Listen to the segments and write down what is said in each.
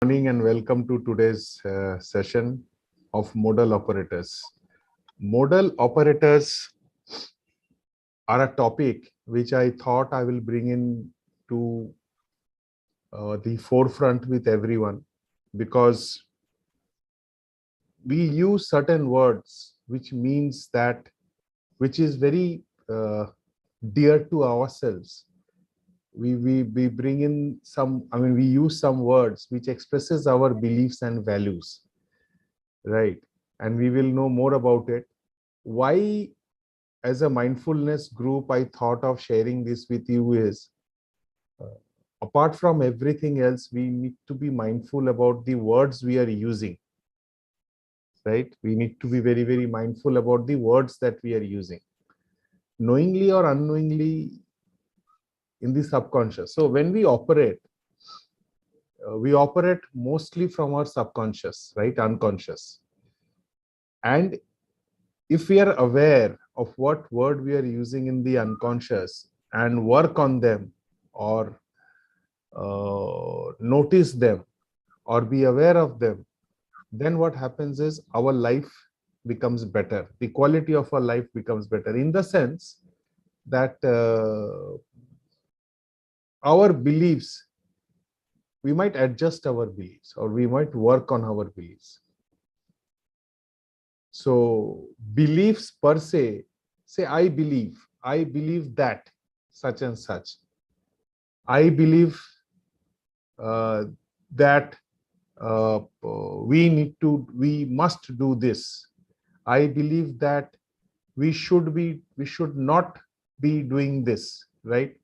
Morning and welcome to today's session of modal operators. Modal operators are a topic which I thought I will bring in to the forefront with everyone, because we use certain words which is very dear to ourselves. We bring in some, we use some words which expresses our beliefs and values, right? And we will know more about it. Why, as a mindfulness group, I thought of sharing this with you is, apart from everything else, we need to be mindful about the words we are using, right? We need to be very, very mindful about the words that we are using, knowingly or unknowingly, in the subconscious. So when we operate mostly from our subconscious, right? Unconscious. And if we are aware of what word we are using in the unconscious and work on them, or notice them, or be aware of them, then what happens is our life becomes better. The quality of our life becomes better, in the sense that our beliefs, we might adjust our beliefs, or we might work on our beliefs. So beliefs per se, say I believe that such and such. I believe that we must do this. I believe that we should not be doing this, right?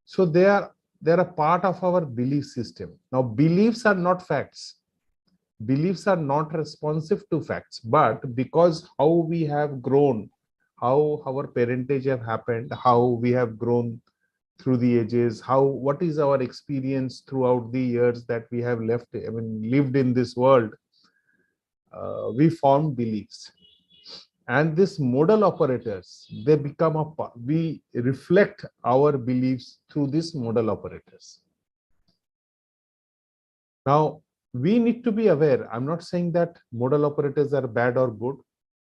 So they are a part of our belief system. Now, beliefs are not facts. Beliefs are not responsive to facts, but because how we have grown, how our parentage have happened, how we have grown through the ages, what is our experience throughout the years that we have lived in this world, we form beliefs. And this modal operators, they become we reflect our beliefs through these modal operators. Now, we need to be aware. I'm not saying that modal operators are bad or good,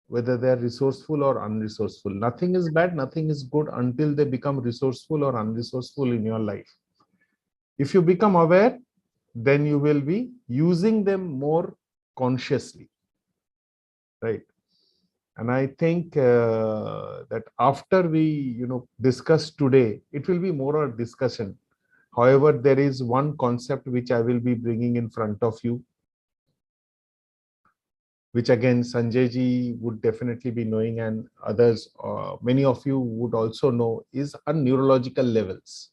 whether they are resourceful or unresourceful. Nothing is bad, nothing is good until they become resourceful or unresourceful in your life. If you become aware, then you will be using them more consciously, right? And I think that after we discuss today, it will be more a discussion. However, there is one concept which I will be bringing in front of you, which again Sanjay ji would definitely be knowing, and others, many of you would also know, is on neurological levels.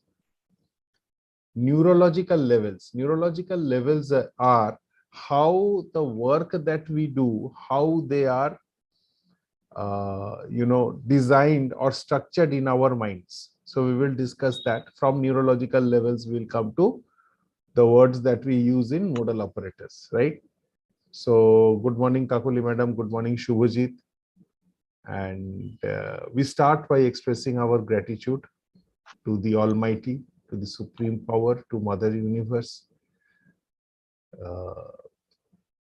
Neurological levels are how the work that we do, how they are designed or structured in our minds. So we will discuss that. From neurological levels, we'll come to the words that we use in modal operators, right? So good morning, Kakuli madam. Good morning, Shubhajit. And we start by expressing our gratitude to the Almighty, to the Supreme Power, to Mother Universe.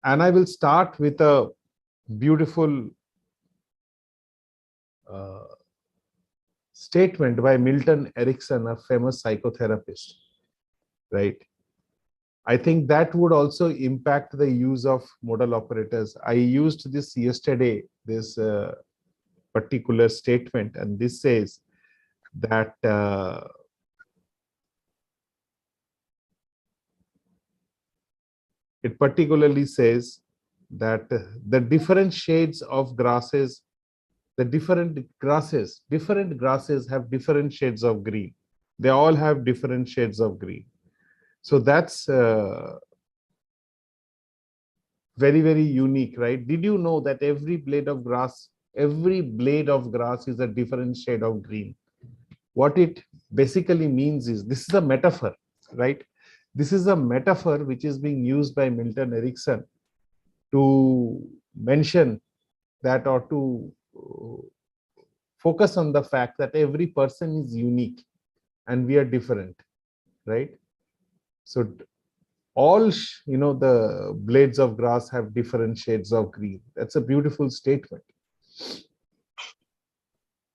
And I will start with a beautiful statement by Milton Erickson, a famous psychotherapist, right? I think that would also impact the use of modal operators. I used this yesterday, this particular statement, and this says that it particularly says that the different shades of grasses, different grasses have different shades of green. They all have different shades of green. So that's very, very unique, right? Did you know that every blade of grass is a different shade of green? What it basically means is, this is a metaphor, right? This is a metaphor which is being used by Milton Erickson to mention that, or to focus on the fact that every person is unique and we are different, right? So all the blades of grass have different shades of green. That's a beautiful statement.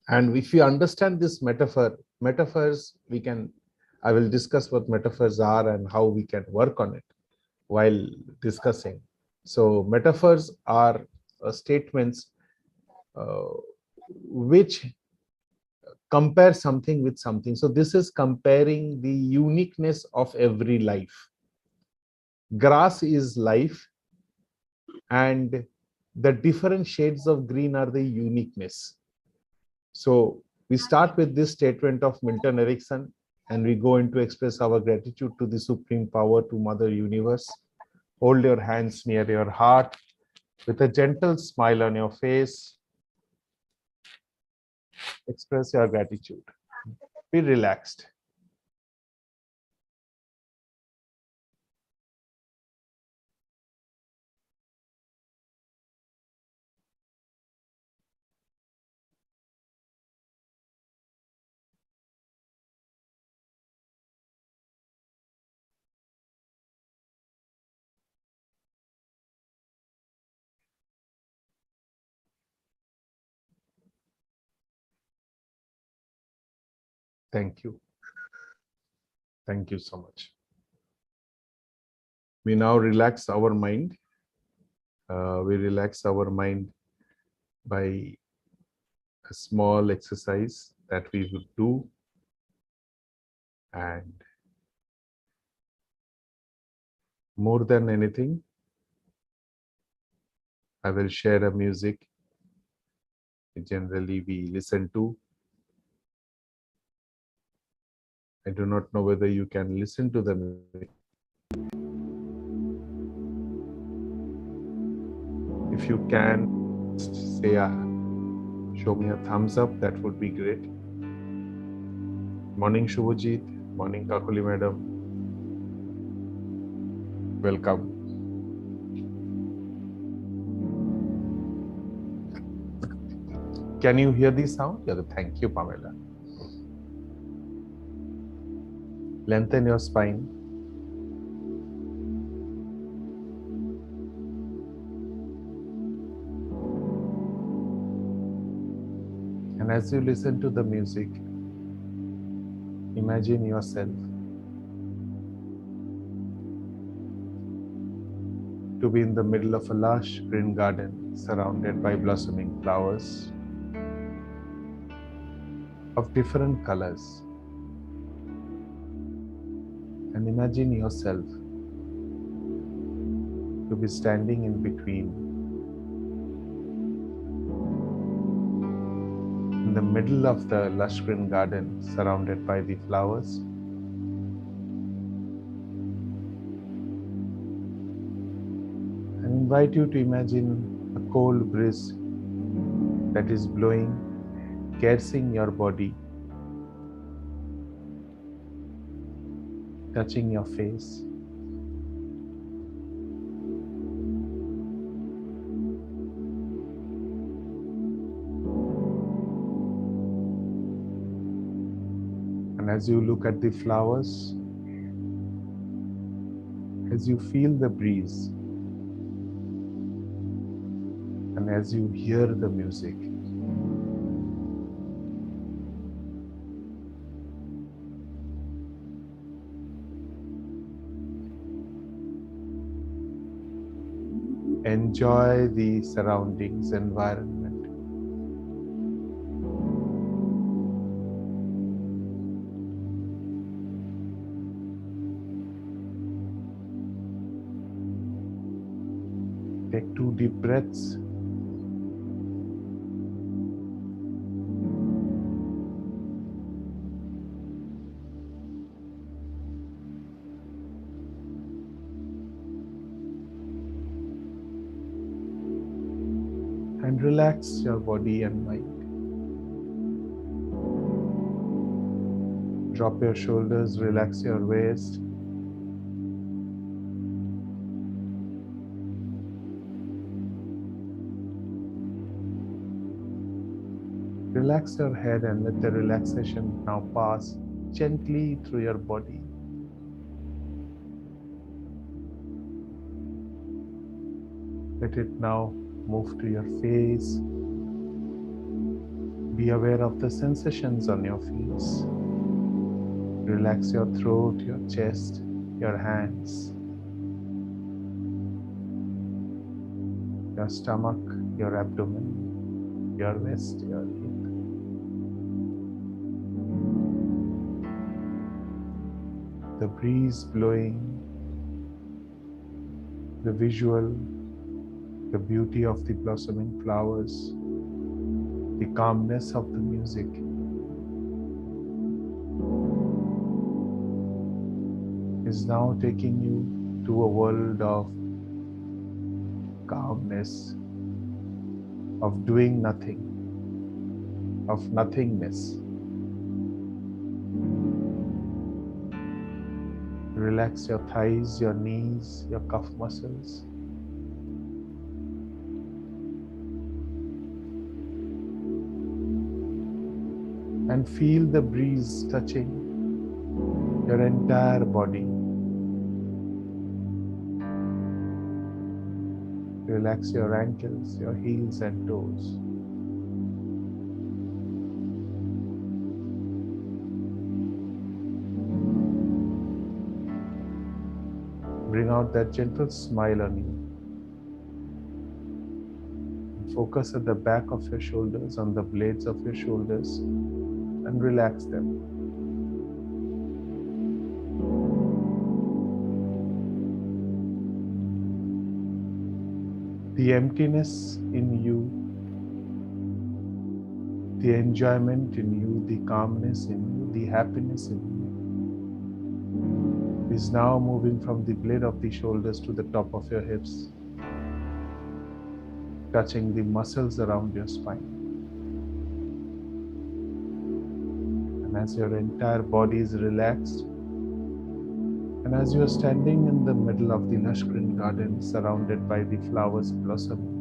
And if you understand this metaphors, I will discuss what metaphors are and how we can work on it while discussing. So metaphors are statements which compare something with something. So this is comparing the uniqueness of every life. Grass is life, and the different shades of green are the uniqueness. So we start with this statement of Milton Erickson, and we go into express our gratitude to the supreme power, to Mother Universe. Hold your hands near your heart with a gentle smile on your face. Express your gratitude. Be relaxed. Thank you. Thank you so much. We now relax our mind. We relax our mind by a small exercise that we would do. And more than anything, I will share a music generally we listen to. I do not know whether you can listen to the music. If you can, say show me a thumbs up, that would be great. Morning Shubhajit, morning Kakuli madam. Welcome. Can you hear the sound? Yeah, thank you, Pamela. Lengthen your spine. And as you listen to the music, imagine yourself to be in the middle of a lush green garden surrounded by blossoming flowers of different colors. And imagine yourself to be standing in between, in the middle of the lush green garden surrounded by the flowers. I invite you to imagine a cold breeze that is blowing, caressing your body, touching your face. And as you look at the flowers, as you feel the breeze, and as you hear the music, enjoy the surroundings, environment. Take 2 deep breaths. And relax your body and mind. Drop your shoulders, relax your waist. Relax your head and let the relaxation now pass gently through your body. Let it now move to your face. Be aware of the sensations on your face. Relax your throat, your chest, your hands, your stomach, your abdomen, your waist, your hip. The breeze blowing, the visual, the beauty of the blossoming flowers, the calmness of the music is now taking you to a world of calmness, of doing nothing, of nothingness. Relax your thighs, your knees, your calf muscles. And feel the breeze touching your entire body. Relax your ankles, your heels and toes. Bring out that gentle smile on you. Focus at the back of your shoulders, on the blades of your shoulders, and relax them. The emptiness in you, the enjoyment in you, the calmness in you, the happiness in you is now moving from the blade of the shoulders to the top of your hips, touching the muscles around your spine. And as your entire body is relaxed, and as you are standing in the middle of the lush green garden surrounded by the flowers blossoming,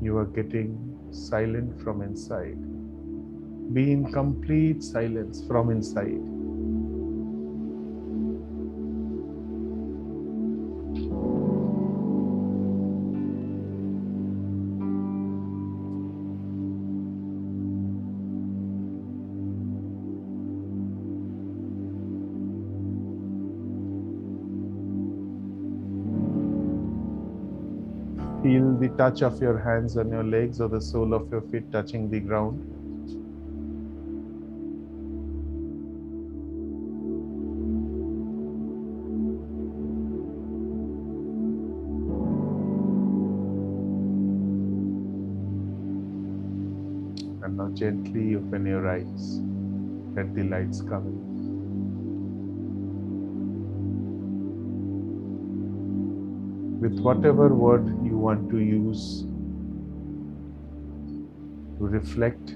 you are getting silent from inside. Be in complete silence from inside. Feel the touch of your hands on your legs or the sole of your feet touching the ground. And now gently open your eyes. Let the lights come in. With whatever word you want to use to reflect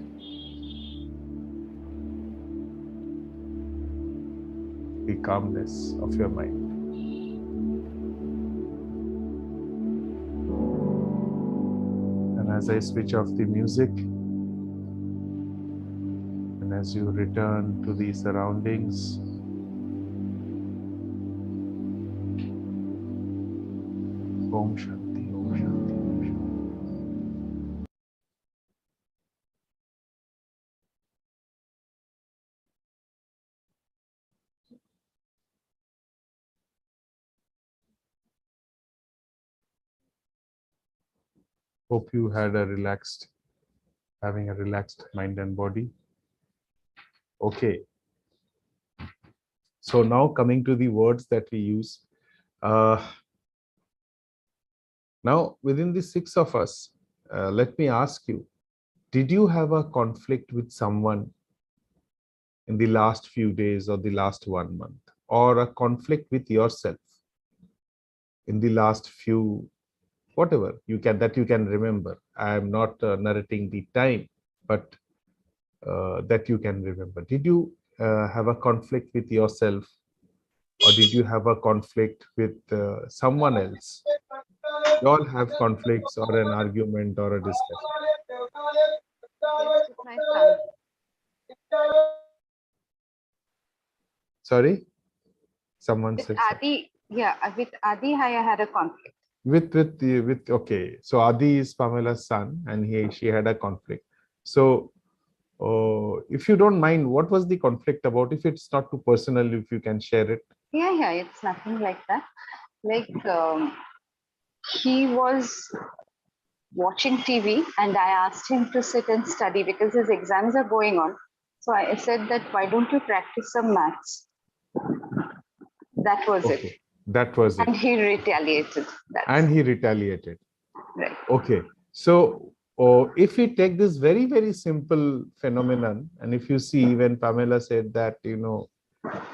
the calmness of your mind. And as I switch off the music, and as you return to the surroundings, Om Shanti, Om Shanti, Om Shanti. Hope you had having a relaxed mind and body. Okay. So now coming to the words that we use. Now, within the six of us, let me ask you, did you have a conflict with someone in the last few days or the last 1 month, or a conflict with yourself in the last few, whatever you can remember? I am not narrating the time, but that you can remember. Did you have a conflict with yourself, or did you have a conflict with someone else We all have conflicts or an argument or a discussion. Yes, with my son. Sorry? Someone With said so. Adi, yeah, with Adi, I had a conflict. With okay. So Adi is Pamela's son, and she had a conflict. So if you don't mind, what was the conflict about? If it's not too personal, if you can share it. Yeah, it's nothing like that. Like he was watching TV and I asked him to sit and study because his exams are going on. So I said that why don't you practice some maths? That was it. Okay, that was it. And he retaliated. And he retaliated. Right. Okay, so if we take this very, very simple phenomenon, and if you see when Pamela said that,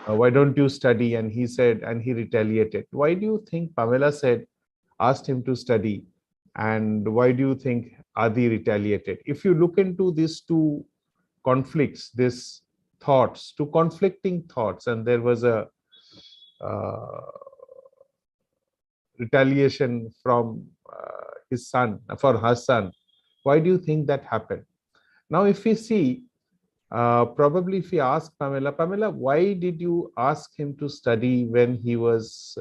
why don't you study? And he said, and he retaliated. Why do you think Pamela asked him to study? And why do you think Adi retaliated? If you look into these two conflicts, this thoughts, two conflicting thoughts, and there was a retaliation from his son, for her son. Why do you think that happened? Now, if we see, probably if we ask Pamela, why did you ask him to study when he was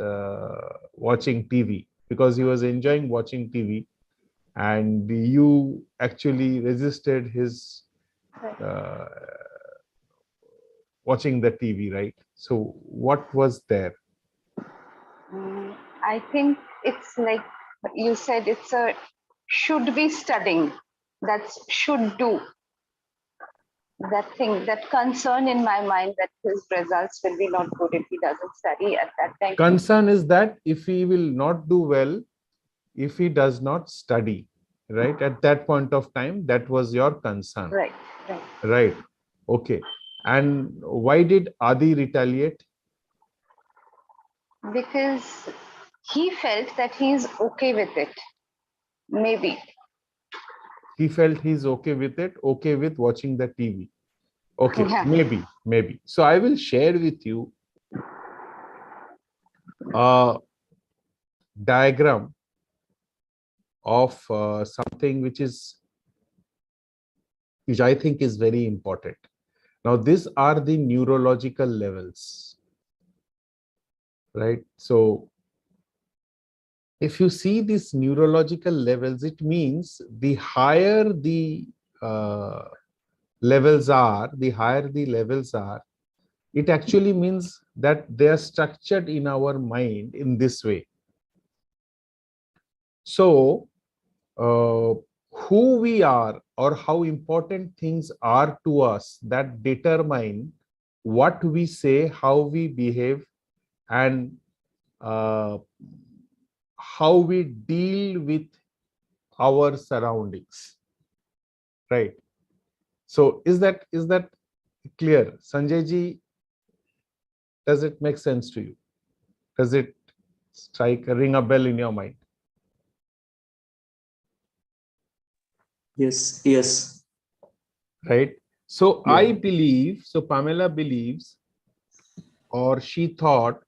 watching TV? Because he was enjoying watching TV, and you actually resisted his watching the TV, right? So, what was there? I think it's like you said, it's a should be studying. That's should do. That thing, that concern in my mind that his results will be not good if he doesn't study at that time. Concern is that if he will not do well, if he does not study, right? At that point of time, that was your concern. Right. Okay. And why did Adi retaliate? Because he felt that he's okay with it. Maybe. He felt he's okay with it, okay with watching the TV. Okay, yeah. Maybe. So I will share with you a diagram of something which I think is very important. Now, these are the neurological levels, right? So if you see these neurological levels, it means the higher the levels are, it actually means that they are structured in our mind in this way. So who we are or how important things are to us, that determine what we say, how we behave, and how we deal with our surroundings, right? So is that clear, Sanjay ji? Does it make sense to you? Does it ring a bell in your mind? Yes. Right. So yeah. I believe, so Pamela believes, or she thought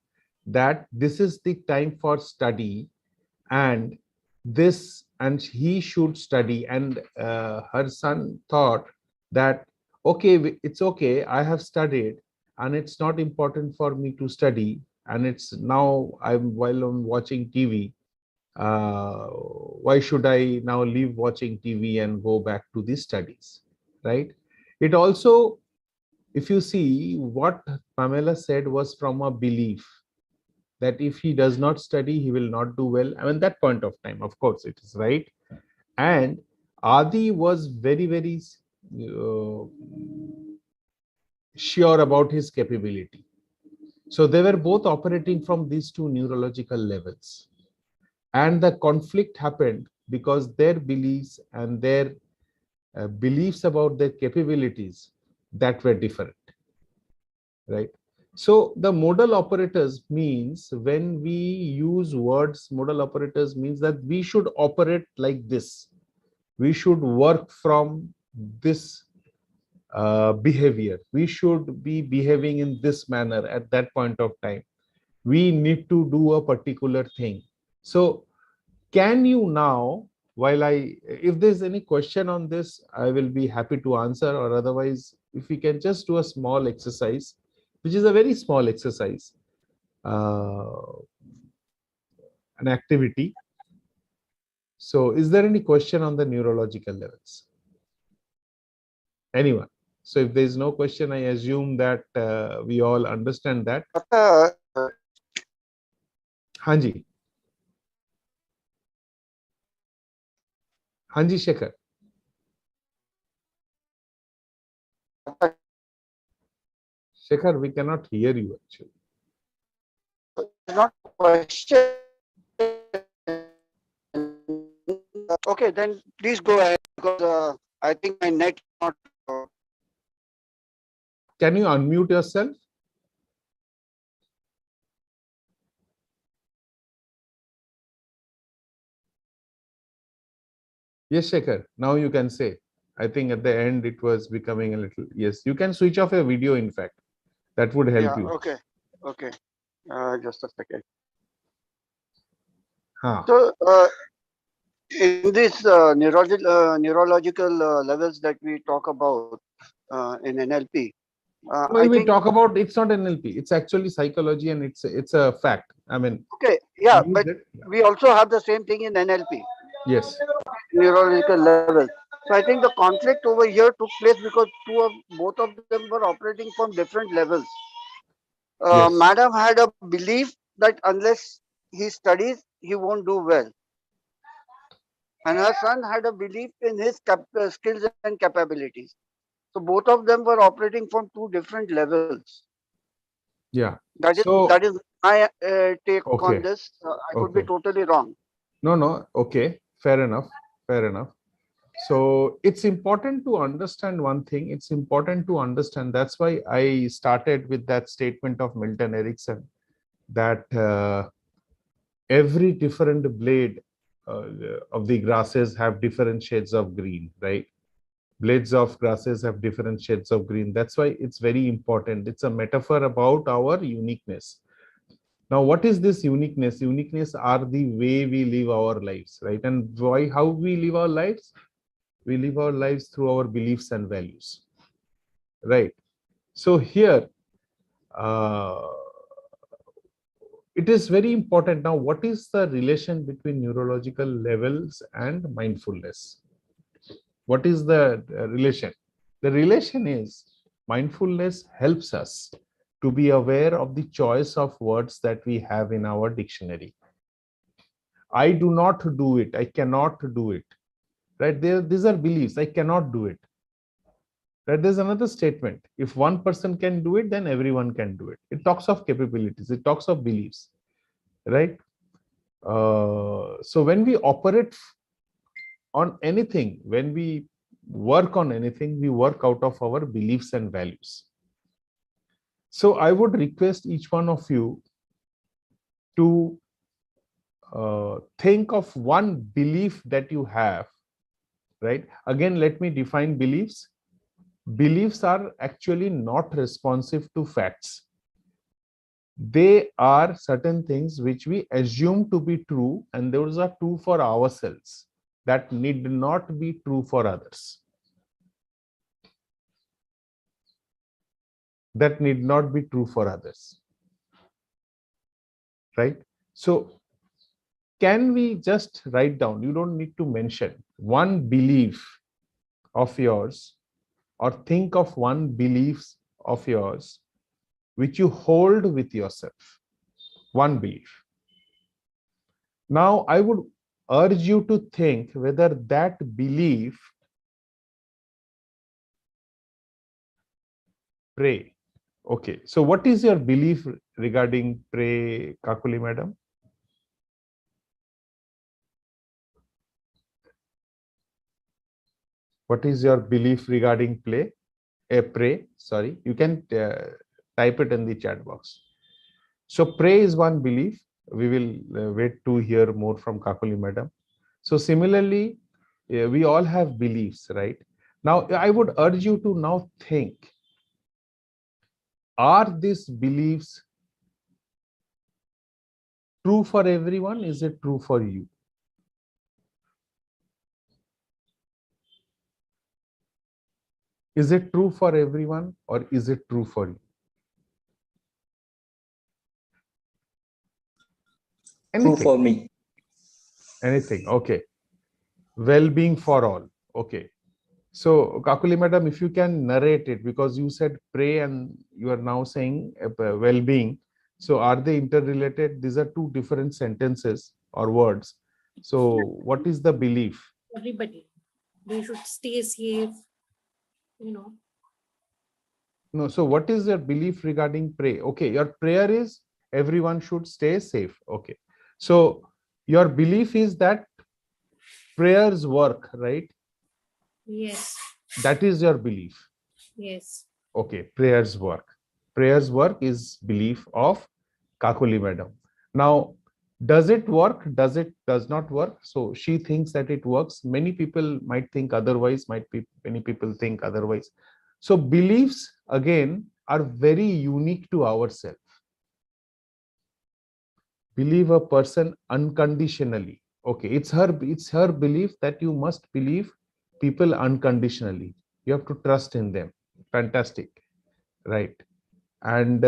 that this is the time for study, and he should study, and her son thought that okay, it's okay, I have studied and it's not important for me to study, and it's now while I'm watching TV, why should I now leave watching TV and go back to the studies, right? It also, if you see, what Pamela said was from a belief that if he does not study, he will not do well. I mean, that point of time, of course, it is right. And Adi was very, very sure about his capability. So they were both operating from these two neurological levels. And the conflict happened because their beliefs and their beliefs about their capabilities that were different, right? So the modal operators means, when we use words, modal operators means that we should operate like this. We should work from this behavior. We should be behaving in this manner at that point of time. We need to do a particular thing. So Can you now, if there's any question on this, I will be happy to answer, or otherwise, if we can just do a small exercise, which is a very small exercise, uh, an activity. So is there any question on the neurological levels? Anyone? So if there is no question, I assume that we all understand that. Hanji. Hanji Shekhar. Shekhar, we cannot hear you actually. Not a question. Okay, then please go ahead because I think my net not. Can you unmute yourself? Yes, Shekhar. Now you can say. I think at the end it was becoming a little. Yes, you can switch off your video. In fact, that would help Yeah. you. Okay. Okay. Just a second. Huh. So in these neurological levels that we talk about in NLP, No, I we think talk about it's not NLP. It's actually psychology, and it's a fact. I mean, okay. Yeah, use but it. Yeah. we also have the same thing in NLP, Yes. neurological level. So I think the conflict over here took place because both of them were operating from different levels. Yes. Madam had a belief that unless he studies, he won't do well. And her son had a belief in his skills and capabilities. So both of them were operating from two different levels. Yeah. That So is my take on okay. this. I could be Okay. totally wrong. No, no. Okay. Fair enough. Fair enough. So it's important to understand one thing. It's important to understand. That's why I started with that statement of Milton Erickson that every different blade uh, of the grasses have different shades of green, right? Blades of grasses have different shades of green. That's why it's very important. It's a metaphor about our uniqueness. Now, what is this uniqueness? Uniqueness are the way we live our lives, right? And why, how we live our lives? We live our lives through our beliefs and values, right? So here, uh, it is very important. Now, what is the relation between neurological levels and mindfulness? What is the relation? The relation is mindfulness helps us to be aware of the choice of words that we have in our dictionary. I do not do it. I cannot do it. Right? These are beliefs. I cannot do it. Right? There's another statement. If one person can do it, then everyone can do it. It talks of capabilities. It talks of beliefs. Right? So when we operate on anything, when we work on anything, we work out of our beliefs and values. So I would request each one of you to think of one belief that you have, right? Again, let me define beliefs. Beliefs are actually not responsive to facts. They are certain things which we assume to be true, and those are true for ourselves, that need not be true for others. That need not be true for others, right? So can we just write down, you don't need to mention, one belief of yours, or think of one belief of yours which you hold with yourself, one belief. Now I would urge you to think whether that belief, pray. Okay, so what is your belief regarding pray, Kakuli madam? What is your belief regarding play? Pray, sorry, you can type it in the chat box. So pray is one belief. We will wait to hear more from Kakuli madam. So similarly, we all have beliefs, right? Now, I would urge you to now think, are these beliefs true for everyone? Is it true for you? Is it true for everyone or is it true for you? True Anything, for me. anything. Okay. Well-being for all. Okay. So, Kakuli madam, if you can narrate it, because you said pray and you are now saying well-being. So, are they interrelated? These are two different sentences or words. So, what is the belief? Everybody, they should stay safe, you know. No, so what is your belief regarding pray? Okay, your prayer is everyone should stay safe. Okay. So, your belief is that prayers work, right? Yes, That is your belief. yes. Okay, prayers work. Prayers work is belief of Kakuli madam. Now, does it work? Does not work? So she thinks that it works. Many people might think otherwise, many people think otherwise. So beliefs again are very unique to ourselves. Believe a person unconditionally. Okay, it's her belief that you must believe people unconditionally. You have to trust in them. Fantastic, right? And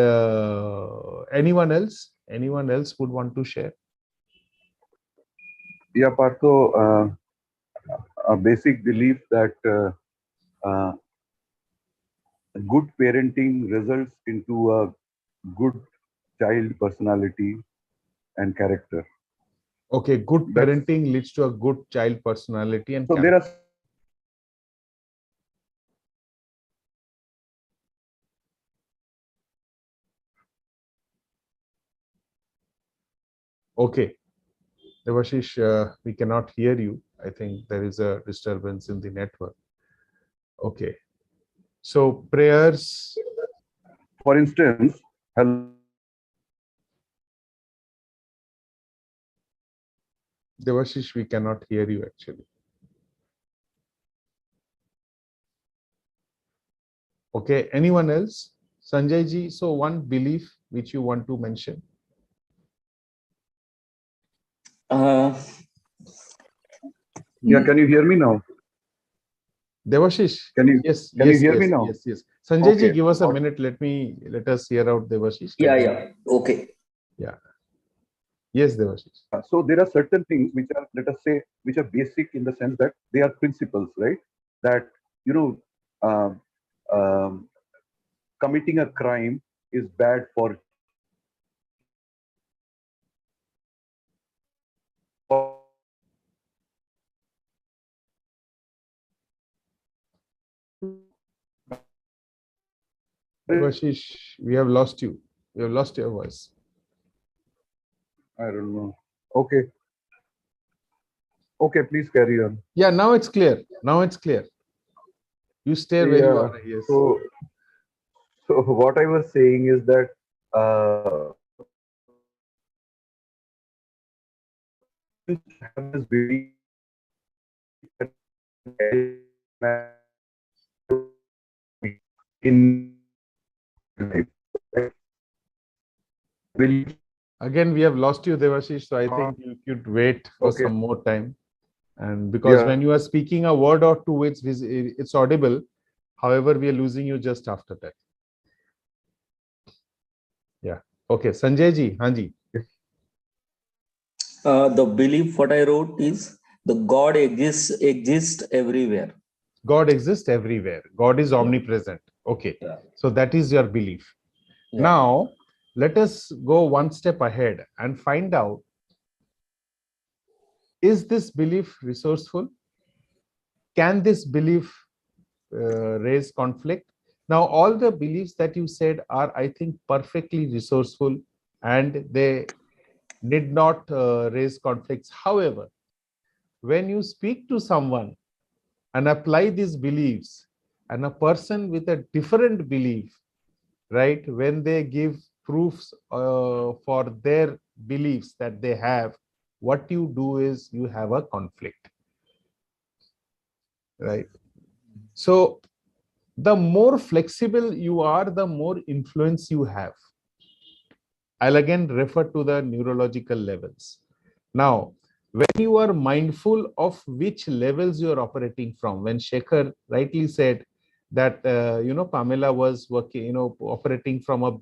anyone else would want to share? Yeah, Partho, a basic belief that uh, good parenting results into a good child personality and character. Okay, good That's parenting leads to a good child personality and so there character. are Okay, Devashish, we cannot hear you. I think there is a disturbance in the network. Okay, so prayers. for instance, Devashish, we cannot hear you actually. Okay, anyone else? Sanjay ji, so one belief which you want to mention? Uh, yeah, can you hear me now? Devashish, Can you yes, can you yes, hear me yes, now? yes. Sanjay ji, Okay. give us a minute. Let us hear out Devashish. yeah, yeah. Okay. Yeah. Yes, Devashish. So there are certain things which are, let us say, which are basic in the sense that they are principles, right? That you know, um, um, committing a crime is bad for Devashish, we have lost you. We have lost your voice. I don't know. Okay. Okay, please carry on. Yeah, now it's clear. Now it's clear. You stay where you Yeah. are. Yes. So what I was saying is that have this belief in life. Belief. Again, we have lost you, Devashish. So I think you could wait for Okay. some more time. And because when you are speaking a word or two, it's audible. However, we are losing you just after that. Yeah. Okay. Sanjay ji, Hanji. The belief what I wrote is the God exists everywhere. God exists everywhere. God is Yeah. omnipresent. Okay. Yeah. So that is your belief. Yeah. Now, let us go one step ahead and find out, is this belief resourceful? Can this belief raise conflict? Now, all the beliefs that you said are, I think, perfectly resourceful and they need not raise conflicts. However, when you speak to someone and apply these beliefs, and a person with a different belief, right, when they give proofs for their beliefs that they have, what you do is you have a conflict, right? So the more flexible you are, the more influence you have. I'll again refer to the neurological levels. Now, when you are mindful of which levels you are operating from, when Shekhar rightly said that Pamela was working, operating from a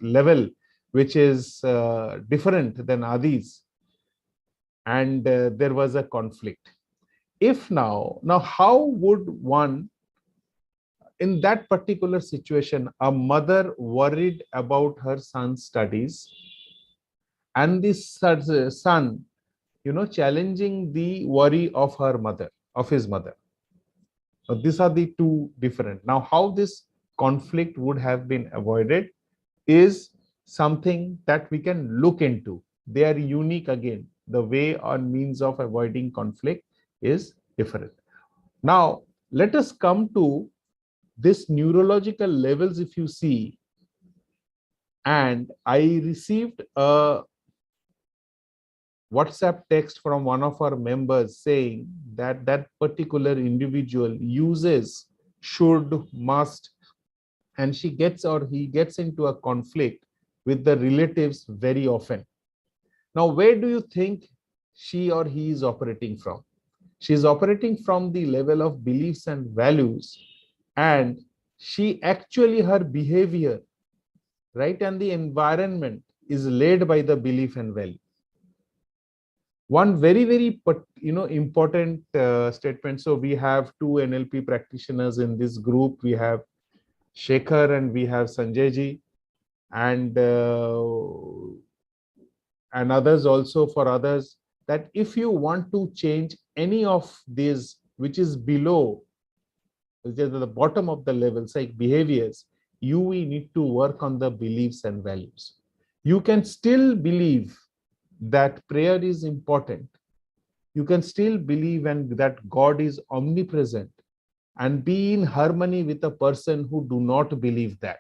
level which is different than Adi's, and there was a conflict. If now how would one, in that particular situation, a mother worried about her son's studies, and this son, challenging the worry of her mother, of his mother. So these are the two different. Now, how this conflict would have been avoided is something that we can look into. They are unique again. The way or means of avoiding conflict is different. Now, let us come to this neurological levels. If you see, and I received a WhatsApp text from one of our members saying that that particular individual uses should, must, and she gets or he gets into a conflict with the relatives very often. Now, where do you think she or he is operating from? She is operating from the level of beliefs and values, and she actually, her behavior, right, and the environment is led by the belief and value. One very important statement. So we have two NLP practitioners in this group. We have Shekhar and we have Sanjay ji, and others also, for others, that if you want to change any of these which is below, which is at the bottom of the levels, like behaviors, we need to work on the beliefs and values. You can still believe that prayer is important. You can still believe and that God is omnipresent, and be in harmony with a person who do not believe that,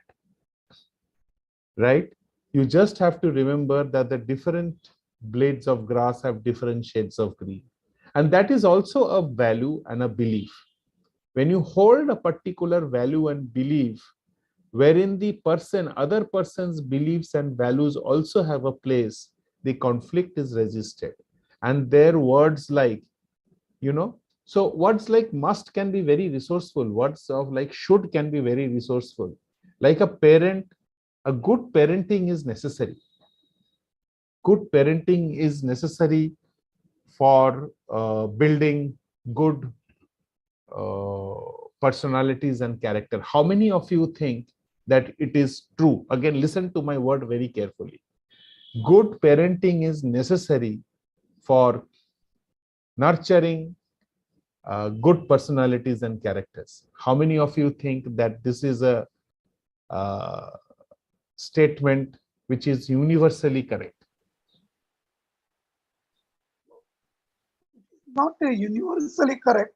right? You just have to remember that the different blades of grass have different shades of green, and that is also a value and a belief. When you hold a particular value and belief, wherein the other person's beliefs and values also have a place, the conflict is resisted. And their words like, so words like must can be very resourceful. Words of like should can be very resourceful. Like a parent, a good parenting is necessary. Good parenting is necessary for building good personalities and character. How many of you think that it is true? Again, listen to my word very carefully. Good parenting is necessary for nurturing good personalities and characters. How many of you think that this is a statement which is universally correct? Not universally correct.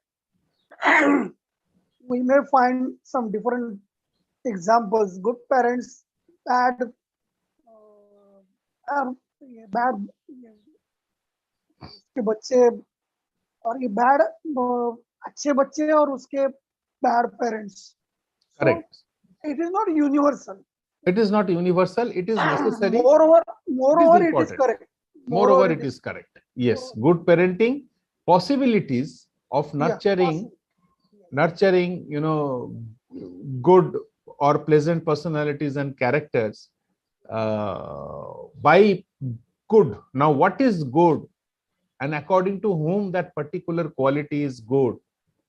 We may find some different examples. Good parents, bad, bad उसके बच्चे, और ये bad अच्छे बच्चे और उसके bad parents. Correct. So it is not universal. It is not universal. It is necessary. Moreover, it it is correct. Moreover, it is correct. Yes, good parenting, possibilities of nurturing, good or pleasant personalities and characters by good. Now, what is good, and according to whom that particular quality is good,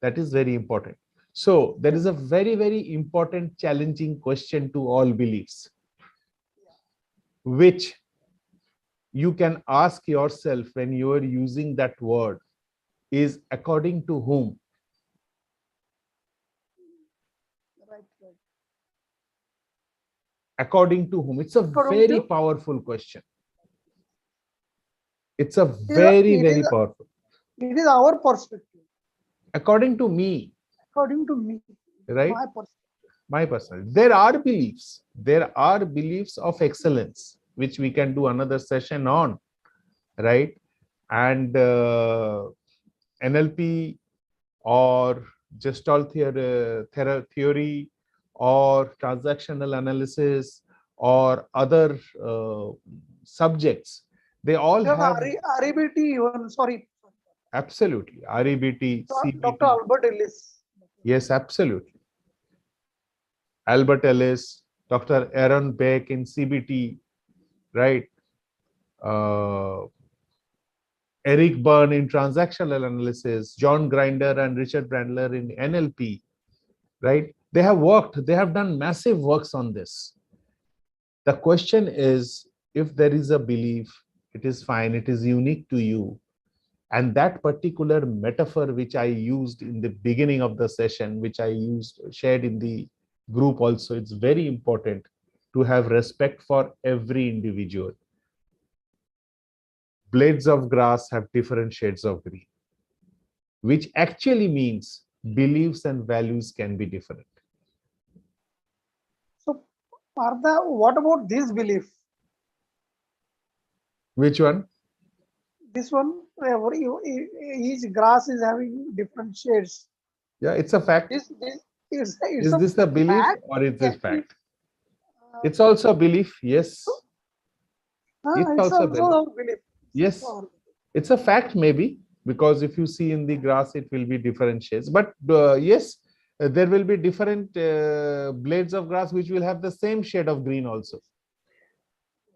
that is very important. So there is a very important challenging question to all beliefs, which you can ask yourself when you are using that word, is according to whom? Right. According to whom? It's a very powerful question. It's a very powerful. It is our perspective. According to me. According to me. Right? My perspective. There are beliefs. There are beliefs of excellence, which we can do another session on, right? And NLP or Gestalt theory or transactional analysis or other subjects, they all have REBT even, sorry. Absolutely. REBT, CBT. Dr. Albert Ellis. Yes, absolutely. Albert Ellis, Dr. Aaron Beck in CBT, right? Eric Byrne in transactional analysis, John Grinder and Richard Brandler in NLP, right? They have worked, they have done massive works on this. The question is, if there is a belief, it is fine, it is unique to you. And that particular metaphor which I used in the beginning of the session, which I shared in the group also, it's very important to have respect for every individual. Blades of grass have different shades of green, which actually means beliefs and values can be different. So, Partha, what about this belief? Which one? This one, each grass is having different shades. Yeah, it's a fact. This it's Is this a belief fact? or is this fact? Uh, It's also a belief, yes. It's it's also a also belief. our belief. Yes, it's a fact maybe, because if you see in the grass, it will be different shades. But yes, there will be different blades of grass which will have the same shade of green also.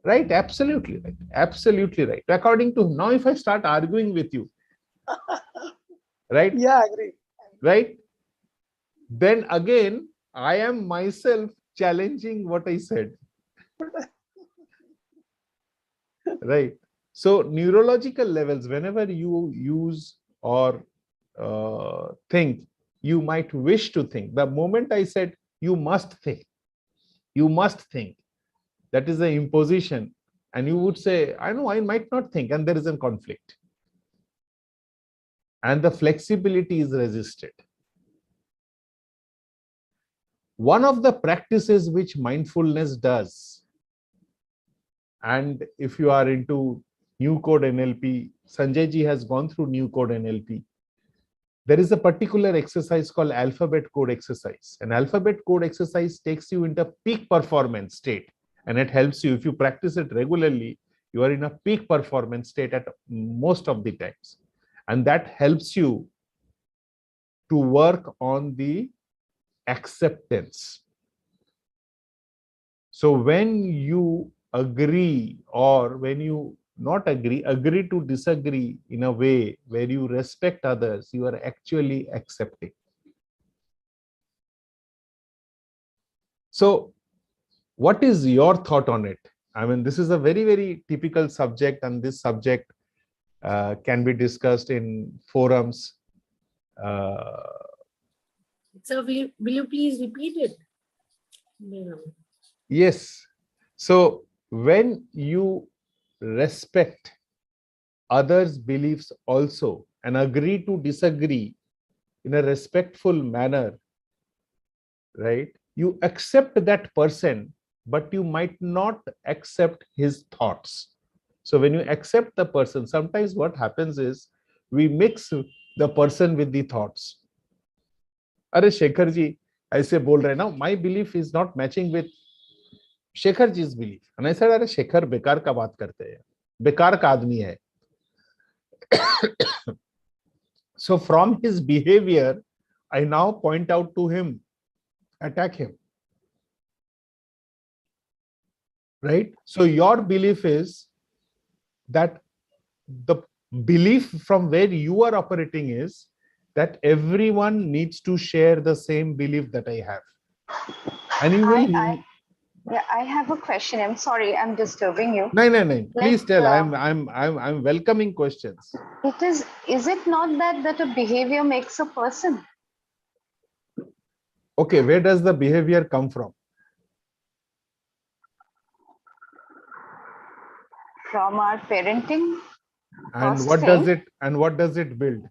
Right? Absolutely right. Absolutely right. According to now, if I start arguing with you, right? Yeah, I agree. Right? Then again, I am myself challenging what I said. Right? So neurological levels, whenever you use or think, you might wish to think. The moment I said you must think, you must think, that is an imposition. And you would say, I know I might not think, and there is a conflict. And the flexibility is resisted. One of the practices which mindfulness does, and if you are into New Code NLP, Sanjay ji has gone through New Code NLP. There is a particular exercise called alphabet code exercise. An alphabet code exercise takes you into peak performance state, and it helps you. If you practice it regularly, you are in a peak performance state at most of the times. And that helps you to work on the acceptance. So when you agree, or when you not agree to disagree in a way where you respect others, you are actually accepting. So what is your thought on it? I mean, this is a very, very typical subject, and this subject can be discussed in forums. So will you please repeat it? Yes. So when you respect others' beliefs also and agree to disagree in a respectful manner, right? You accept that person, but you might not accept his thoughts. So when you accept the person, sometimes what happens is we mix the person with the thoughts. Are Shekhar ji ऐसे बोल रहे ना, my belief is not matching with Shekhar ji's belief. And I said, अरे शेखर बेकार का बात करते हैं, बेकार का आदमी है. So from his behavior, I now point out to him, attack him. Right? So your belief is that the belief from where you are operating is that everyone needs to share the same belief that I have. And you will. I have a question. I'm sorry, I'm disturbing you. No. Please Like, tell. I'm welcoming questions. Is it not that a behavior makes a person? Okay, where does the behavior come from? From our parenting. And what does it build?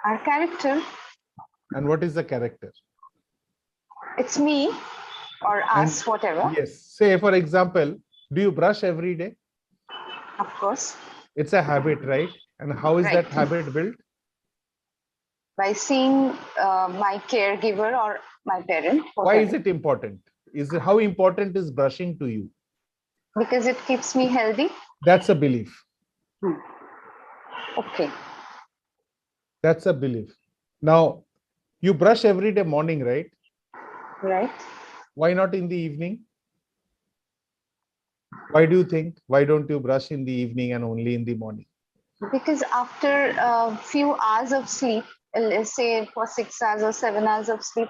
Our character. And what is the character? It's me or us, whatever. Yes. Say, for example, do you brush every day? Of course. It's a habit, right? And how is that habit built? By seeing my caregiver or my parent. Why is it important? How important is brushing to you? Because it keeps me healthy. That's a belief. Okay. That's a belief. Now, you brush every day morning, right? Right. Why not in the evening? Why do you think? Why don't you brush in the evening and only in the morning? Because after a few hours of sleep, let's say for 6 hours or 7 hours of sleep,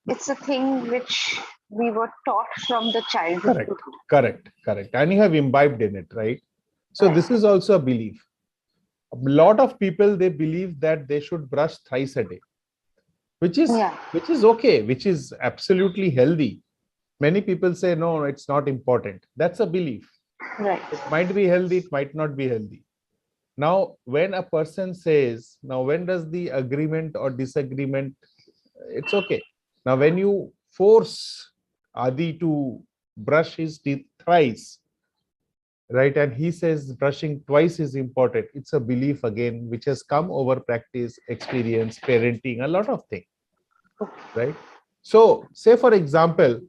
it's a thing which we were taught from the childhood. Correct, correct, correct. And you have imbibed in it, right? So Right. this is also a belief. A lot of people, they believe that they should brush thrice a day, which is Yeah. okay, which is absolutely healthy. Many people say, no, it's not important. That's a belief. Right. It might be healthy, it might not be healthy. Now, when a person says, now when does the agreement or disagreement, it's okay. Now, when you force Adi to brush his teeth thrice, right, and he says brushing twice is important, it's a belief again, which has come over practice, experience, parenting, a lot of things, right? So, say for example,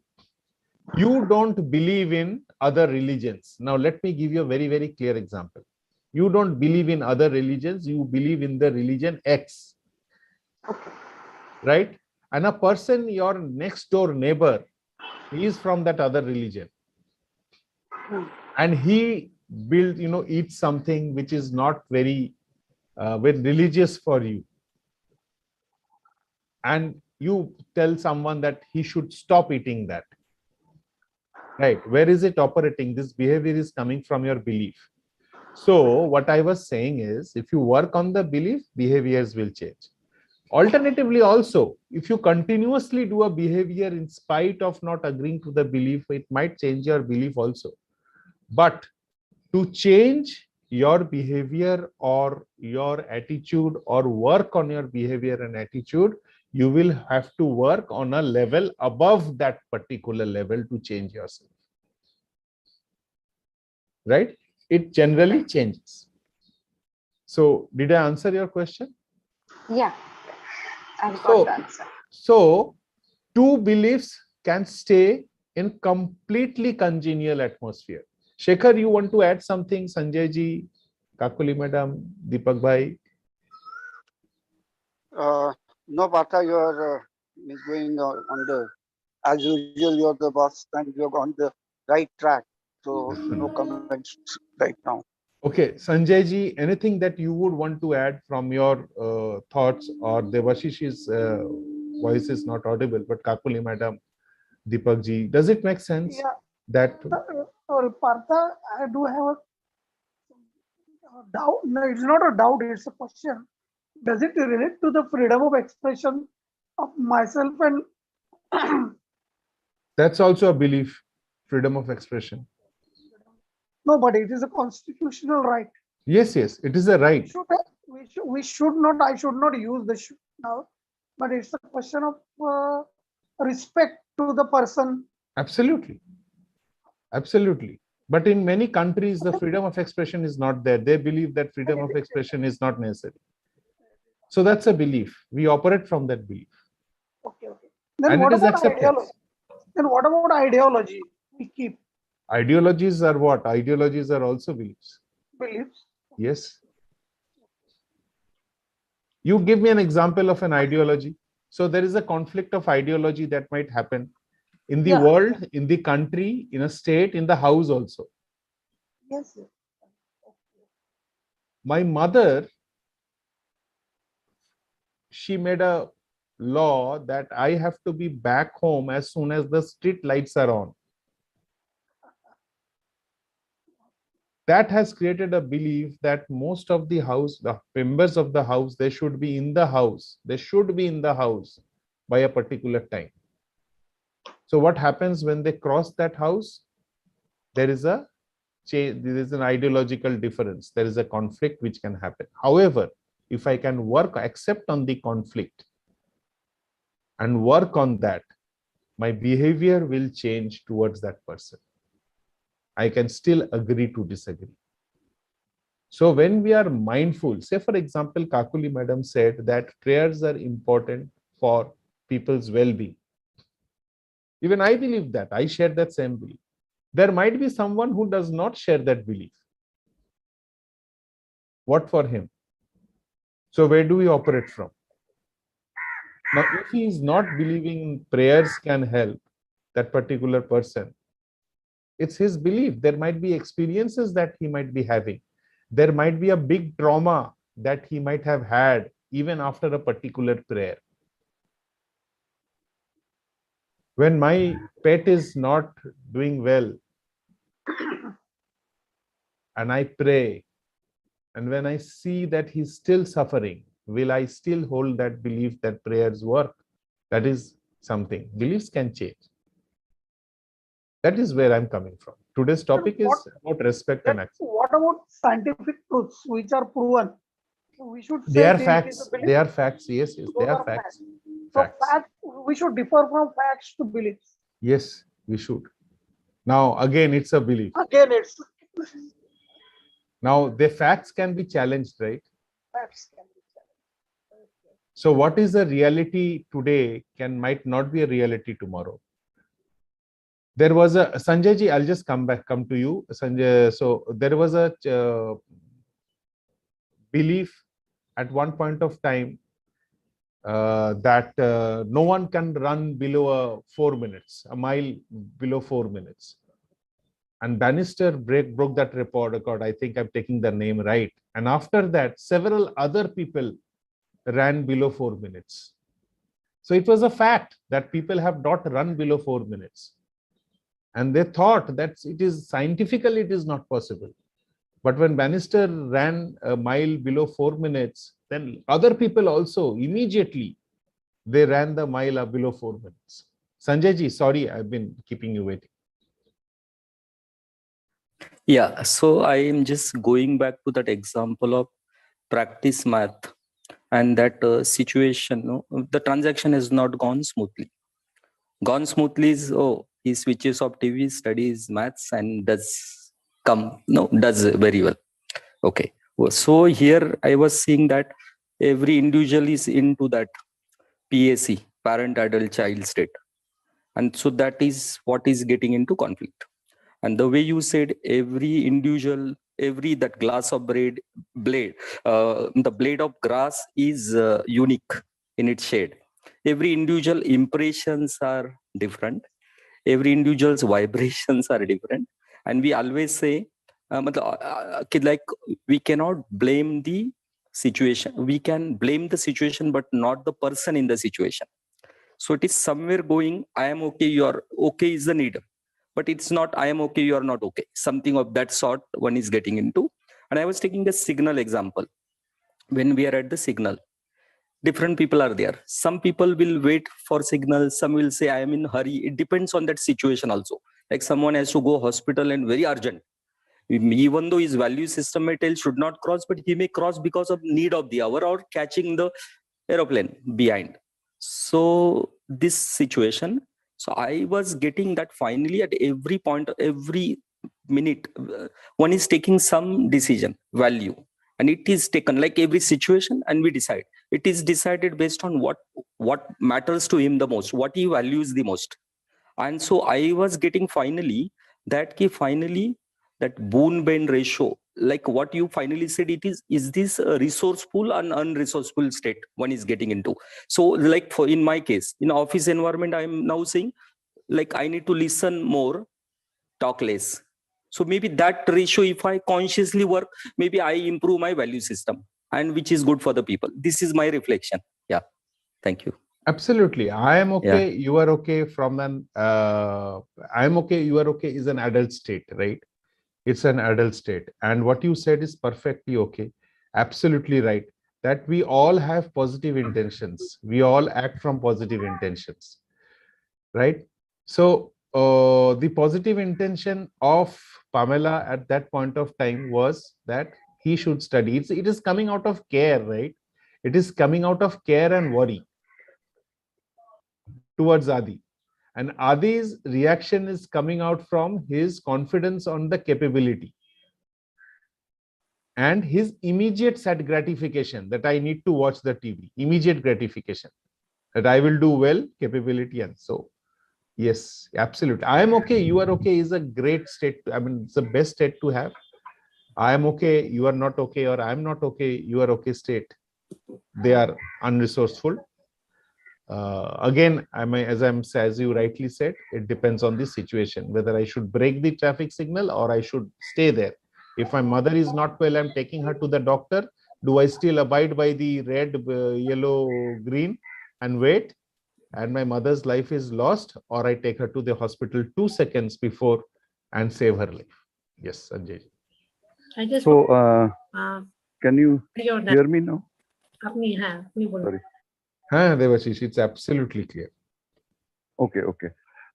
you don't believe in other religions. Now, let me give you a very, very clear example. You don't believe in other religions, you believe in the religion X, right? And a person, your next door neighbor, he is from that other religion. And he eats something which is not very religious for you. And you tell someone that he should stop eating that. Right? Where is it operating? This behavior is coming from your belief. So what I was saying is, if you work on the belief, behaviors will change. Alternatively, also, if you continuously do a behavior in spite of not agreeing to the belief, it might change your belief also. But to change your behavior or your attitude or work on your behavior and attitude, you will have to work on a level above that particular level to change yourself. Right? It generally changes. So, did I answer your question? Yeah. I've got the answer. So, two beliefs can stay in completely congenial atmosphere. Shekhar, you want to add something? Sanjay ji, Kakuli madam, Deepak bhai? No, Partha, you are going on the, as usual, you're the boss and you're on the right track. So no comments right now. Okay, Sanjay ji, anything that you would want to add from your thoughts, or Devashish's voice is not audible, but Kakuli madam, Deepak ji, does it make sense Yeah, that? Partha, I do have a doubt. No, it's not a doubt, it's a question. Does it relate to the freedom of expression of myself and That's also a belief, freedom of expression. no, but it is a constitutional right. Yes, yes, it is a right. We should not, I should not use the should now, but it's a question of respect to the person. Absolutely. Absolutely. But in many countries, the freedom of expression is not there. They believe that freedom of expression is not necessary. So that's a belief. We operate from that belief. Okay, okay. Then And what it is about accepted. ideology? Then what about ideology? We keep Ideologies are what? Ideologies are also beliefs. beliefs. Yes. You give me an example of an ideology. So there is a conflict of ideology that might happen in the Yeah. world, in the country, in a state, in the house also. Yes. Yes. My mother, she made a law that I have to be back home as soon as the street lights are on. That has created a belief that most of the house, the members of the house, they should be in the house. They should be in the house by a particular time. So what happens when they cross that house? There is a change, there is an ideological difference. There is a conflict which can happen. However, if I can work, accept on the conflict and work on that, my behavior will change towards that person. I can still agree to disagree. So when we are mindful, say for example, Kakuli madam said that prayers are important for people's well-being. Even I believe that. I share that same belief. There might be someone who does not share that belief. What for him? So where do we operate from? Now, if he is not believing prayers can help that particular person, it's his belief. There might be experiences that he might be having. There might be a big trauma that he might have had even after a particular prayer. When my pet is not doing well and I pray, and when I see that he's still suffering, will I still hold that belief that prayers work? That is something. Beliefs can change. That is where I'm coming from. Today's topic is about respect and acceptance. What about scientific truths which are proven? So we should They say are it is a facts. belief. They are facts. Yes, yes, they Those are are facts. facts. So Facts. facts, we should differ from facts to beliefs. Yes, we should. Now, again, it's a belief. Again, it's Now, the facts can be challenged, right? facts can be challenged. So, what is a reality today might not be a reality tomorrow. There was a Sanjay ji. I'll just come to you, Sanjay. So, there was a belief at one point of time that no one can run below 4 minutes, a mile below 4 minutes. And Bannister broke that record. I think I'm taking the name right. And after that, several other people ran below 4 minutes. So it was a fact that people have not run below 4 minutes. And they thought that it is scientifically, it is not possible. But when Bannister ran a mile below 4 minutes, then other people also immediately, they ran the mile below 4 minutes. Sanjay ji, sorry, I've been keeping you waiting. Yeah, so I am just going back to that example of practice math and that situation. No, the transaction has not gone smoothly. Gone smoothly is, oh, he switches off TV, studies maths, and does very well. Okay, so here I was seeing that every individual is into that PAC, parent adult child state, and so that is what is getting into conflict. And the way you said, every individual, every that glass of blade, the blade of grass is unique in its shade. Every individual impressions are different. Every individual's vibrations are different. And we always say, like, we cannot blame the situation. We can blame the situation, but not the person in the situation. So it is somewhere going, I am okay, you are okay is the need. But it's not, I am okay, you are not okay. Something of that sort one is getting into. And I was taking the signal example. When we are at the signal, different people are there. Some people will wait for signal. Some will say, I am in hurry. It depends on that situation also. Like someone has to go hospital and very urgent. Even though his value system may tell should not cross, but he may cross because of need of the hour or catching the aeroplane behind. So this situation, so I was getting that finally at every point, every minute, one is taking some decision value, and it is taken like every situation, and we decide. It is decided based on what matters to him the most, what he values the most. And so I was getting finally that boon bane ratio, like what you finally said, it is this a resourceful and unresourceful state one is getting into. So like for in my case, in office environment, I am now saying like I need to listen more, talk less. So maybe that ratio, if I consciously work, maybe I improve my value system, and which is good for the people. This is my reflection. Yeah, thank you. Absolutely. I am okay, Yeah. you are okay from I am okay, you are okay is an adult state, right? It's an adult state. And what you said is perfectly okay. Absolutely right. That we all have positive intentions. We all act from positive intentions, right? So the positive intention of Pamela at that point of time was that he should study. It is coming out of care, right? It is coming out of care and worry towards Adi. And Adi's reaction is coming out from his confidence on the capability and his immediate sad gratification that I need to watch the TV, immediate gratification that I will do well, capability. And so, yes, absolutely. I am okay, you are okay is a great state. I mean, it's the best state to have. I am okay, you are not okay, or I am not okay, you are okay state. They are unresourceful. Again, as you rightly said, it depends on the situation, whether I should break the traffic signal or I should stay there. If my mother is not well, I'm taking her to the doctor. Do I still abide by the red, yellow, green and wait? And my mother's life is lost, or I take her to the hospital 2 seconds before and save her life. Yes, Sanjay. I just So, uh, can you your hear me now? Sorry. Sorry. Devashish, it's absolutely clear. Okay, okay.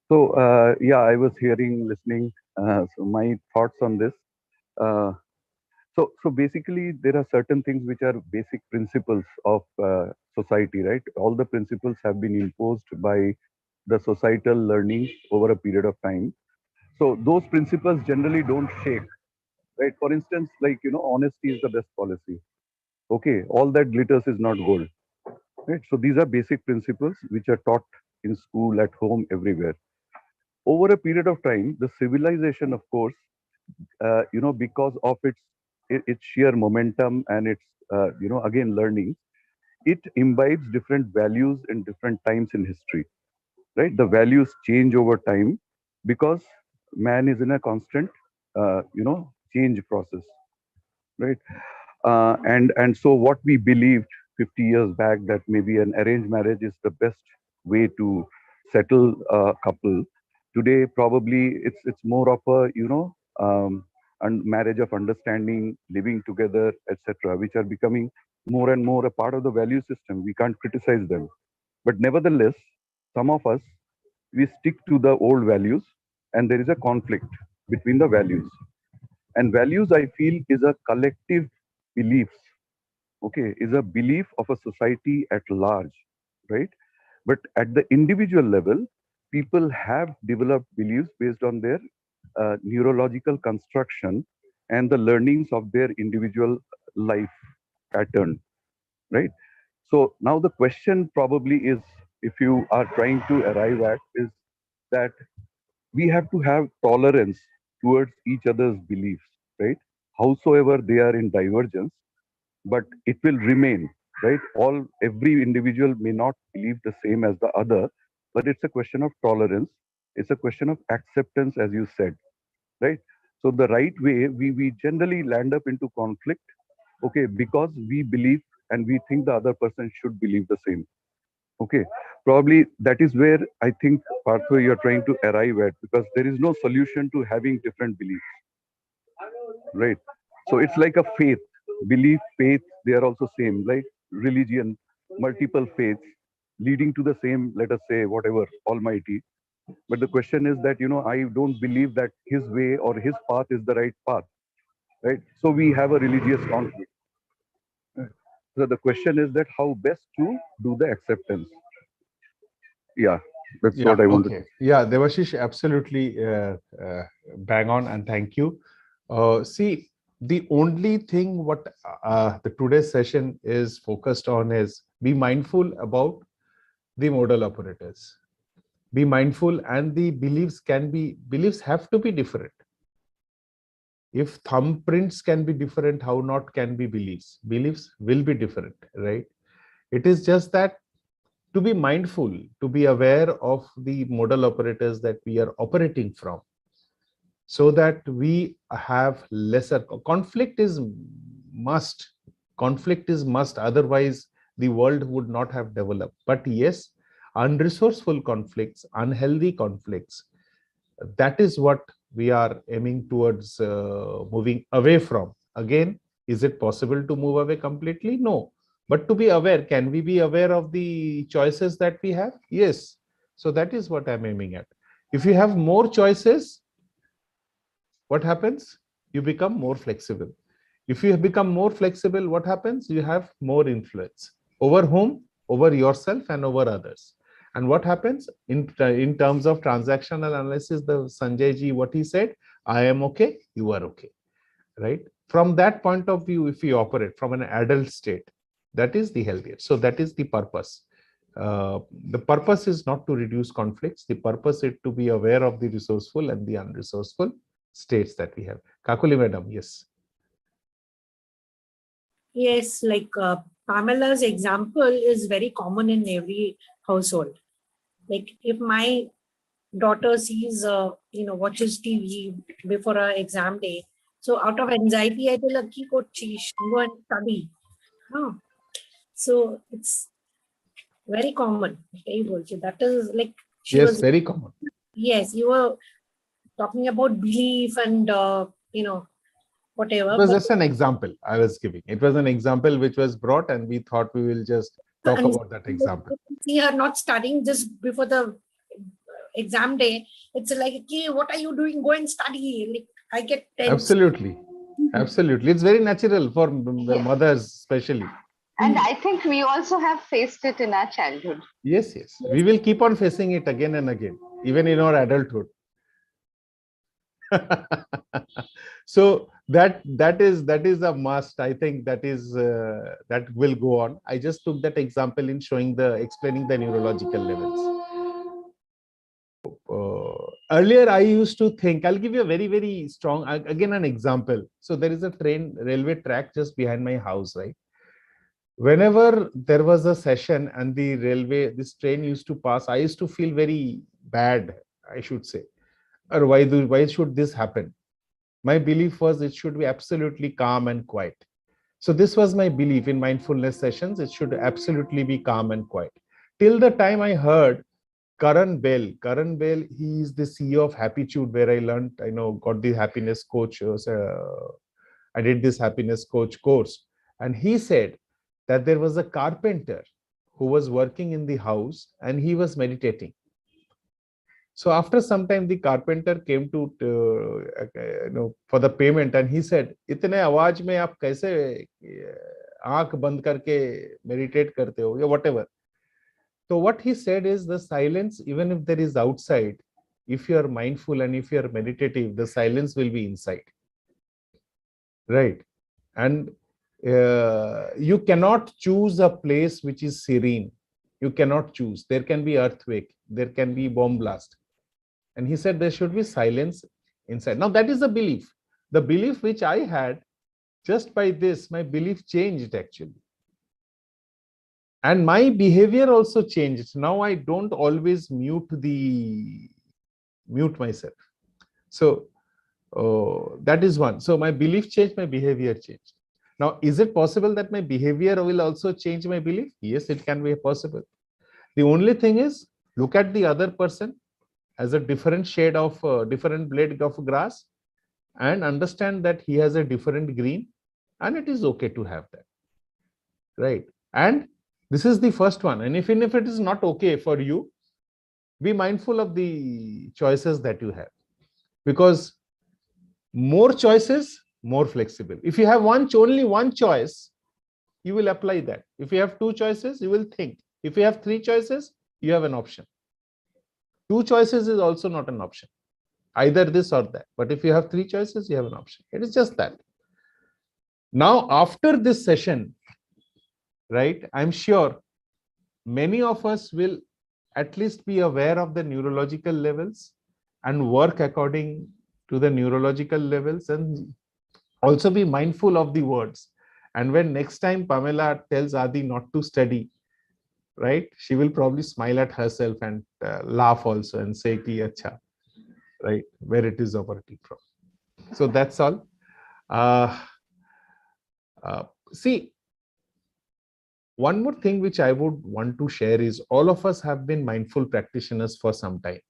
So, yeah, I was hearing, listening. So my thoughts on this. So basically, there are certain things which are basic principles of society, right? All the principles have been imposed by the societal learning over a period of time. So those principles generally don't shake, right? For instance, like, honesty is the best policy. Okay, all that glitters is not gold, right? So these are basic principles which are taught in school, at home, everywhere. Over a period of time, the civilization, of course, because of its sheer momentum and its, again, learning, it imbibes different values in different times in history, right? The values change over time because man is in a constant, change process, right? And so what we believed 50 years back, that maybe an arranged marriage is the best way to settle a couple, today probably it's more of a, and marriage of understanding, living together, etc., which are becoming more and more a part of the value system. We can't criticize them, but nevertheless, some of us, we stick to the old values, and there is a conflict between the values. And values, I feel, is a collective beliefs, okay, is a belief of a society at large, right? But at the individual level, people have developed beliefs based on their neurological construction and the learnings of their individual life pattern, right? So now the question probably is, if you are trying to arrive at, is that we have to have tolerance towards each other's beliefs, right? Howsoever they are in divergence, but it will remain, right? Every individual may not believe the same as the other, but it's a question of tolerance. It's a question of acceptance, as you said, right? So the right way, we generally land up into conflict, okay, because we believe and we think the other person should believe the same. Okay, probably that is where I think, Partho, you're trying to arrive at, because there is no solution to having different beliefs, right? So it's like a faith, belief, faith, they are also same, like religion, multiple faiths leading to the same, let us say, whatever, Almighty. But the question is that, I don't believe that his way or his path is the right path, right? So we have a religious conflict. So the question is that how best to do the acceptance. Yeah, that's Yeah, what I wanted. okay. Yeah, Devashish, absolutely bang on, and thank you. See, the only thing what the today's session is focused on is be mindful about the modal operators. Be mindful, and the beliefs have to be different. If thumbprints can be different, how not can be beliefs? Beliefs will be different, right? It is just that to be mindful, to be aware of the modal operators that we are operating from, so that we have lesser conflict is must. Conflict is must, otherwise the world would not have developed. But yes, unresourceful conflicts, unhealthy conflicts, that is what we are aiming towards moving away from. Again, is it possible to move away completely? No. But to be aware, can we be aware of the choices that we have? Yes. So that is what I'm aiming at. If you have more choices, what happens? You become more flexible. If you become more flexible, what happens? You have more influence. Over whom? Over yourself and over others. And what happens in terms of transactional analysis, the Sanjay ji, what he said, I am okay, you are okay, right? From that point of view, if we operate from an adult state, that is the healthier. So that is the purpose. The purpose is not to reduce conflicts. The purpose is to be aware of the resourceful and the unresourceful states that we have. Kakuli madam, yes. Yes, like Pamela's example is very common in every household. Like if my daughter sees, watches TV before her exam day, so out of anxiety, I tell her, "Ki kochish, go and study." Huh. So it's very common. That is like she Yes, was. very common. Yes, you were talking about belief and whatever. It was But just an example I was giving. It was an example which was brought, and we thought we will just talk and about that example. see her not studying just before the exam day. It's like, okay, what are you doing? Go and study. Like I get tense. Absolutely. Absolutely. It's very natural for Yeah. mothers, especially. And I think we also have faced it in our childhood. Yes, yes. We will keep on facing it again and again, even in our adulthood. So that is a must. I think that will go on. I just took that example in explaining the neurological levels. Earlier I used to think, I'll give you a very, very strong, again, an example. So there is a railway track just behind my house, right? Whenever there was a session and this train used to pass, I used to feel very bad, I should say. Or why should this happen? My belief was it should be absolutely calm and quiet. So this was my belief in mindfulness sessions. It should absolutely be calm and quiet. Till the time I heard Karan Bell. Karan Bell, he is the CEO of Happitude, where I learned, got the happiness coach. I did this happiness coach course. And he said that there was a carpenter who was working in the house and he was meditating. So after some time, the carpenter came to, for the payment, and he said, "इतने आवाज में आप कैसे आंख बंद करके meditate करते हो या whatever." So what he said is the silence, even if there is outside, if you are mindful and if you are meditative, the silence will be inside, right? And you cannot choose a place which is serene. You cannot choose. There can be earthquake, there can be bomb blast. And he said there should be silence inside. Now that is the belief. The belief which I had, just by this, my belief changed actually. And my behavior also changed. Now I don't always mute myself. So that is one. So my belief changed, my behavior changed. Now, is it possible that my behavior will also change my belief? Yes, it can be possible. The only thing is, look at the other person as a different shade of different blade of grass, and understand that he has a different green, and it is okay to have that, right? And this is the first one. And even if it is not okay for you, be mindful of the choices that you have, because more choices, more flexible. If you have only one choice, you will apply that. If you have two choices, you will think. If you have three choices, you have an option. Two choices is also not an option, either this or that. But if you have three choices, you have an option. It is just that. Now, after this session, right, I'm sure many of us will at least be aware of the neurological levels and work according to the neurological levels, and also be mindful of the words. And when next time Pamela tells Adi not to study, right, she will probably smile at herself and laugh also and say ki acha, right, where it is operating from. So that's all. See, one more thing which I would want to share is, all of us have been mindful practitioners for some time.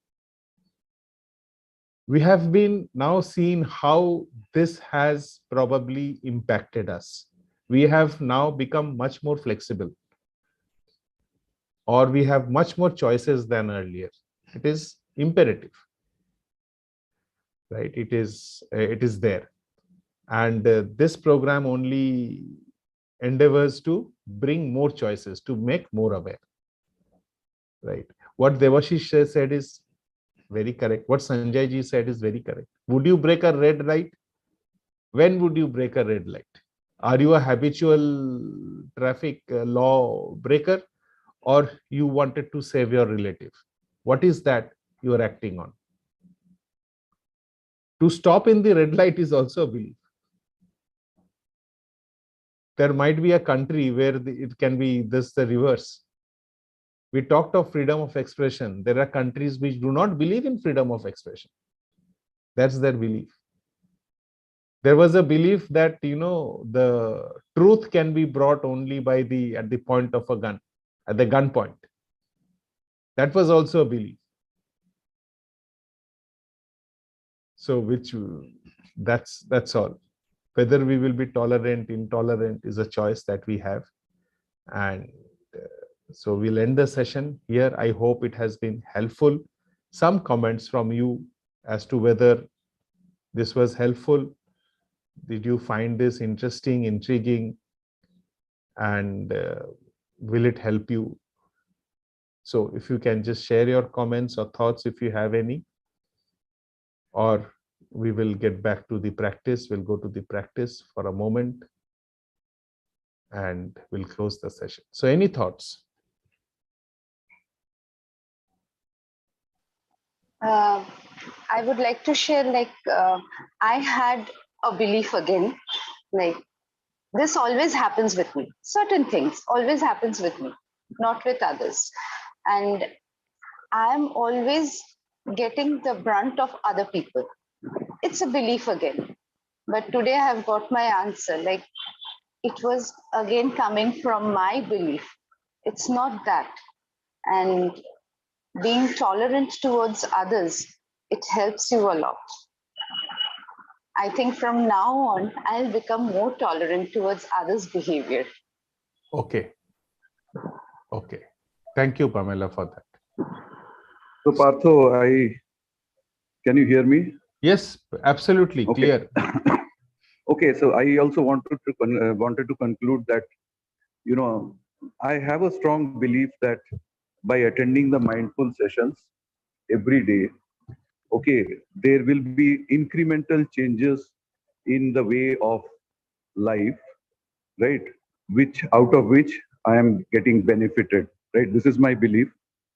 We have been now seen how this has probably impacted us. We have now become much more flexible, or we have much more choices than earlier. It is imperative, right? It is there. And this program only endeavors to bring more choices, to make more aware, right? What Devashish said is very correct. What Sanjay ji said is very correct. Would you break a red light? When would you break a red light? Are you a habitual traffic law breaker, or you wanted to save your relative? What is that you are acting on? To stop in the red light is also a belief. There might be a country where it can be the reverse. We talked of freedom of expression. There are countries which do not believe in freedom of expression. That's their belief. There was a belief that, the truth can be brought only at the point of a gun, at the gunpoint. That was also a belief. So that's all. Whether we will be tolerant, intolerant is a choice that we have. And so we'll end the session here. I hope it has been helpful. Some comments from you as to whether this was helpful. Did you find this interesting, intriguing, and will it help you? So if you can just share your comments or thoughts if you have any, or we will get back to the practice. We'll go to the practice for a moment and we'll close the session. So any thoughts? I would like to share, I had a belief again, like this always happens with me. Certain things always happens with me, not with others. And I'm always getting the brunt of other people. It's a belief again. But today I have got my answer. Like it was again coming from my belief. It's not that. And being tolerant towards others, it helps you a lot. I think from now on, I'll become more tolerant towards others' behavior. Okay. Okay. Thank you, Pamela, for that. So Partho, can you hear me? Yes, absolutely Okay. clear. Okay, so I also wanted to conclude that, I have a strong belief that by attending the mindful sessions every day, okay, there will be incremental changes in the way of life, right? Out of which I am getting benefited, right? This is my belief.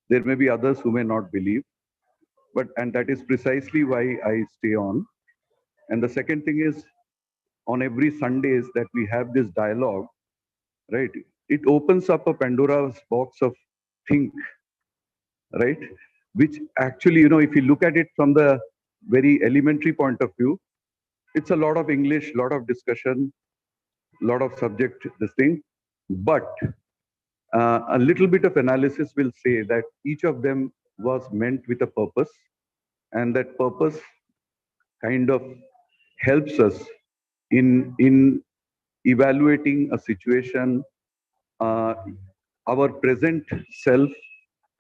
There may be others who may not believe, and that is precisely why I stay on. And the second thing is, on every Sundays that we have this dialogue, right? It opens up a Pandora's box of think, right? Which actually, if you look at it from the very elementary point of view, it's a lot of English, lot of discussion, lot of subject, this thing. But a little bit of analysis will say that each of them was meant with a purpose, and that purpose kind of helps us in evaluating a situation, our present self,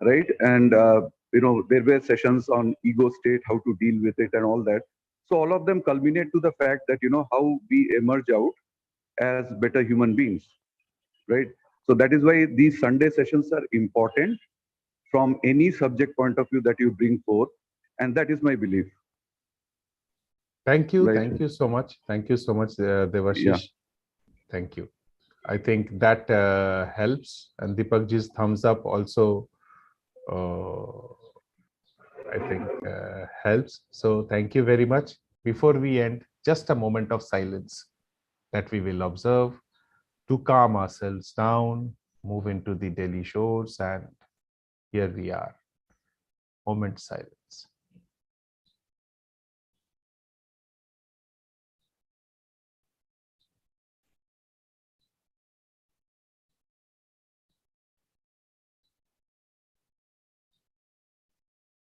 right? And there were sessions on ego state, how to deal with it, and all that. So all of them culminate to the fact that how we emerge out as better human beings, right? So that is why these Sunday sessions are important from any subject point of view that you bring forth, and that is my belief. Thank you. Right. Thank you so much. Thank you so much, Devashish. Yeah. Thank you. I think that helps. And Deepakji's thumbs up also, I think, helps. So thank you very much. Before we end, just a moment of silence that we will observe to calm ourselves down, move into the daily shores, and here we are. Moment silence.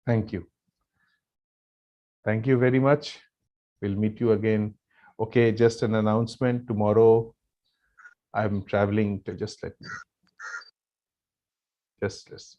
Thank you. Thank you very much. We'll meet you again. Okay, just an announcement. Tomorrow, I'm traveling to just let me. Just